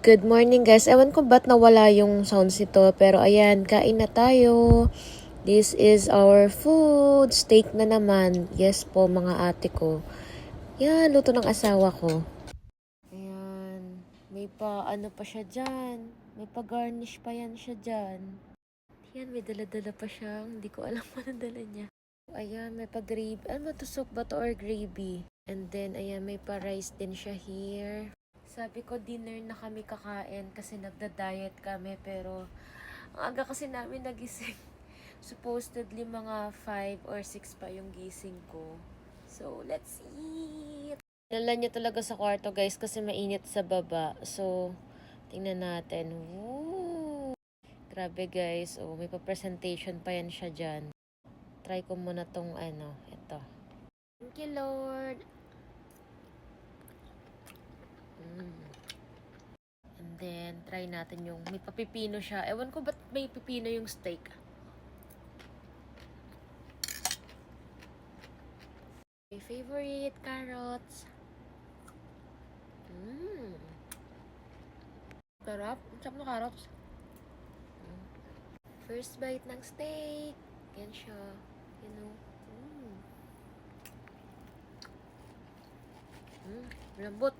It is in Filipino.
Good morning guys. Ewan ko ba't nawala yung sounds nito. Pero ayan, kain na tayo. This is our food. Steak na naman. Yes po mga ate ko. Yan, luto ng asawa ko. Ayan. May pa ano pa siya dyan. May pa garnish pa yan siya dyan. Yan, may dala-dala pa siya. Hindi ko alam ano dala niya. Ayan, may pa gravy. Ano to, soup ba to or gravy? And then, ayan, may pa rice din siya here. Sabi ko dinner na kami kakain kasi nagda-diet kami pero ang aga kasi namin nagising. Supposedly mga 5 or 6 pa yung gising ko. So, let's eat! Dala niya talaga sa kwarto guys kasi mainit sa baba. So, tingnan natin. Woo! Grabe guys. Oh, may pa-presentation pa yan siya dyan. Try ko muna tong ito. Thank you Lord! And then, try natin yung may papipino siya. Ewan ko ba't may pipino yung steak. My favorite, carrots. Sarap. Ang sarap ng carrots. First bite ng steak. Yan siya. You know. Lambot.